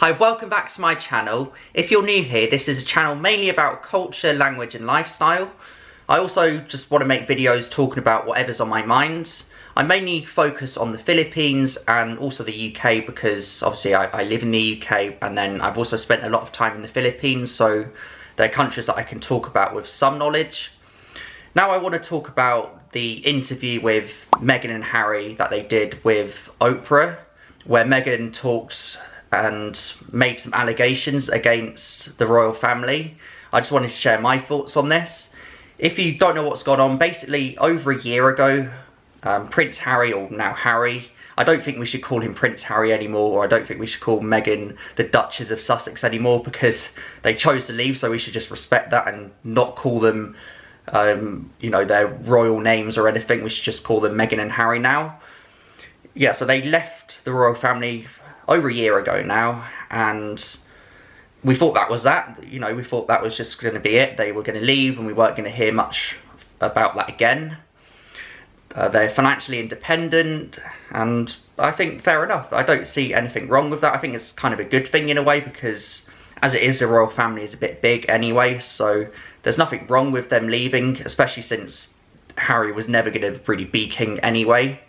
Hi, welcome back to my channel. If you're new here, this is a channel mainly about culture, language and lifestyle. I also just want to make videos talking about whatever's on my mind. I mainly focus on the Philippines and also the UK because obviously I live in the UK, and then I've also spent a lot of time in the Philippines, so they're countries that I can talk about with some knowledge. Now I want to talk about the interview with Meghan and Harry that they did with Oprah, where Meghan talked and made some allegations against the royal family. I just wanted to share my thoughts on this. If you don't know what's gone on, basically over a year ago, Prince Harry, or now Harry, I don't think we should call him Prince Harry anymore, or I don't think we should call Meghan the Duchess of Sussex anymore, because they chose to leave, so we should just respect that and not call them you know, their royal names or anything. We should just call them Meghan and Harry now. Yeah, so they left the royal family over a year ago now, and we thought that was that. You know, we thought that was just going to be it. They were going to leave and we weren't going to hear much about that again. They're financially independent, and I think fair enough. I don't see anything wrong with that. I think it's kind of a good thing in a way, because as it is, the royal family is a bit big anyway, so there's nothing wrong with them leaving, especially since Harry was never going to really be king anyway,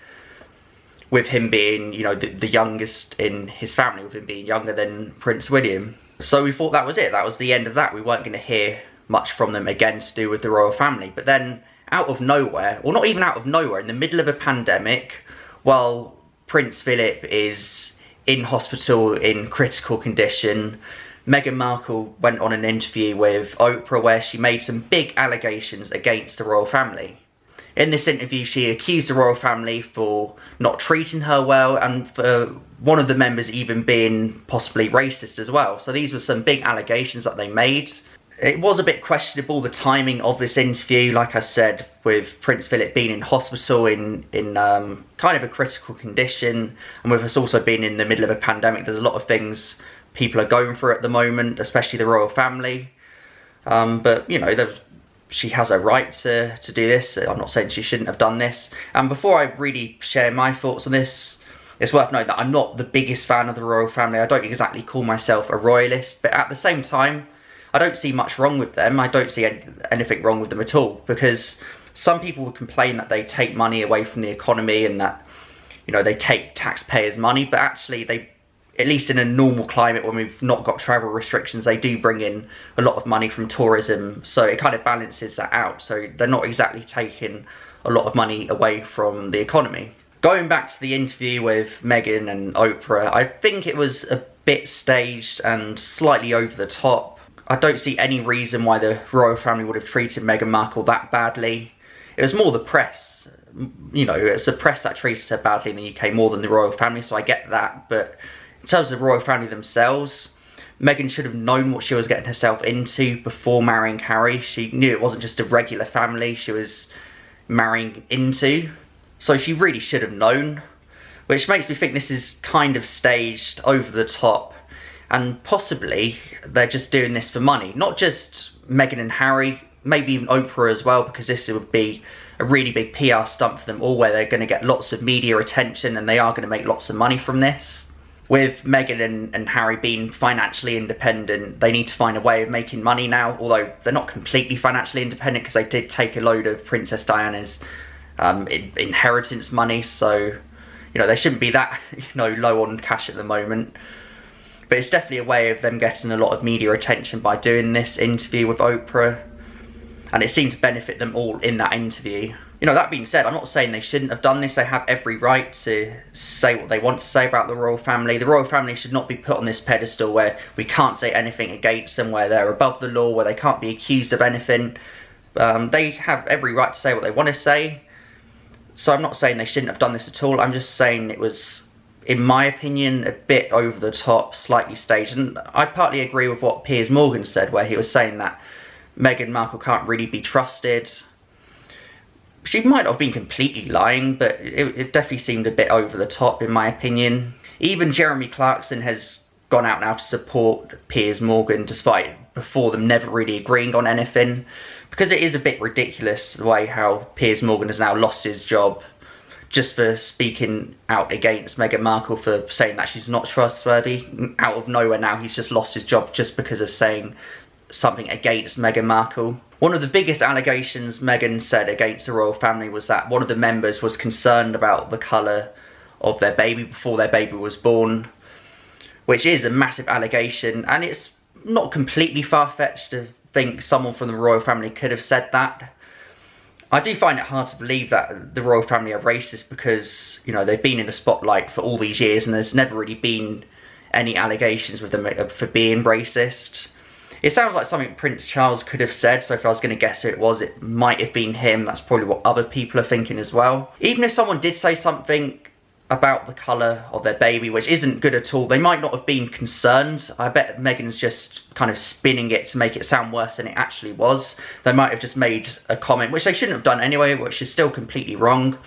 with him being, you know, the youngest in his family, with him being younger than Prince William. So we thought that was it. That was the end of that. We weren't going to hear much from them again to do with the royal family. But then, out of nowhere, or not even out of nowhere, in the middle of a pandemic, while Prince Philip is in hospital in critical condition, Meghan Markle went on an interview with Oprah where she made some big allegations against the royal family. In this interview, she accused the royal family for not treating her well, and for one of the members even being possibly racist as well. So these were some big allegations that they made. It was a bit questionable, the timing of this interview, like I said, with Prince Philip being in hospital in kind of a critical condition, and with us also being in the middle of a pandemic. There's a lot of things people are going through at the moment, especially the royal family. But, you know, she has a right to do this. I'm not saying she shouldn't have done this. And before I really share my thoughts on this, it's worth noting that I'm not the biggest fan of the royal family. I don't exactly call myself a royalist, but at the same time, I don't see much wrong with them. I don't see anything wrong with them at all, because some people would complain that they take money away from the economy and that, you know, they take taxpayers' money, but actually they, at least in a normal climate when we've not got travel restrictions, they do bring in a lot of money from tourism, so it kind of balances that out. So they're not exactly taking a lot of money away from the economy. Going back to the interview with Meghan and Oprah, I think it was a bit staged and slightly over the top. I don't see any reason why the royal family would have treated Meghan Markle that badly. It was more the press. You know, it's the press that treated her badly in the UK more than the royal family, so I get that. But in terms of the royal family themselves, Meghan should have known what she was getting herself into before marrying Harry. She knew it wasn't just a regular family she was marrying into, so she really should have known, which makes me think this is kind of staged, over the top, and possibly they're just doing this for money. Not just Meghan and Harry, maybe even Oprah as well, because this would be a really big PR stunt for them all, where they're going to get lots of media attention and they are going to make lots of money from this. With Meghan and Harry being financially independent, they need to find a way of making money now, although they're not completely financially independent, because they did take a load of Princess Diana's inheritance money, so, you know, they shouldn't be that, you know, low on cash at the moment. But it's definitely a way of them getting a lot of media attention by doing this interview with Oprah, and it seemed to benefit them all in that interview. You know, that being said, I'm not saying they shouldn't have done this. They have every right to say what they want to say about the royal family. The royal family should not be put on this pedestal where we can't say anything against them, where they're above the law, where they can't be accused of anything. They have every right to say what they want to say. So I'm not saying they shouldn't have done this at all. I'm just saying it was, in my opinion, a bit over the top, slightly staged. And I partly agree with what Piers Morgan said, where he was saying that Meghan Markle can't really be trusted. She might not have been completely lying, but it definitely seemed a bit over the top, in my opinion. Even Jeremy Clarkson has gone out now to support Piers Morgan, despite before them never really agreeing on anything, because it is a bit ridiculous the way how Piers Morgan has now lost his job just for speaking out against Meghan Markle, for saying that she's not trustworthy. Out of nowhere now, he's just lost his job just because of saying something against Meghan Markle. One of the biggest allegations Meghan said against the royal family was that one of the members was concerned about the colour of their baby before their baby was born, which is a massive allegation, and it's not completely far-fetched to think someone from the royal family could have said that. I do find it hard to believe that the royal family are racist because, you know, they've been in the spotlight for all these years and there's never really been any allegations with them for being racist. It sounds like something Prince Charles could have said, so if I was going to guess who it was, it might have been him. That's probably what other people are thinking as well. Even if someone did say something about the colour of their baby, which isn't good at all, they might not have been concerned. I bet Meghan's just kind of spinning it to make it sound worse than it actually was. They might have just made a comment, which they shouldn't have done anyway, which is still completely wrong.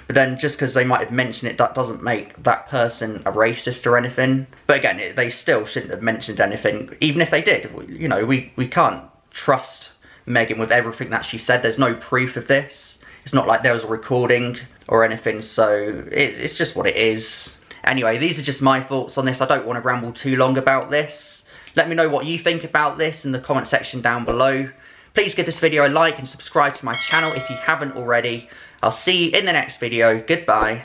But then just because they might have mentioned it, that doesn't make that person a racist or anything. But again, they still shouldn't have mentioned anything, even if they did. You know, we can't trust Meghan with everything that she said. There's no proof of this. It's not like there was a recording or anything, so it's just what it is. Anyway, these are just my thoughts on this. I don't want to ramble too long about this. Let me know what you think about this in the comment section down below. Please give this video a like and subscribe to my channel if you haven't already. I'll see you in the next video. Goodbye.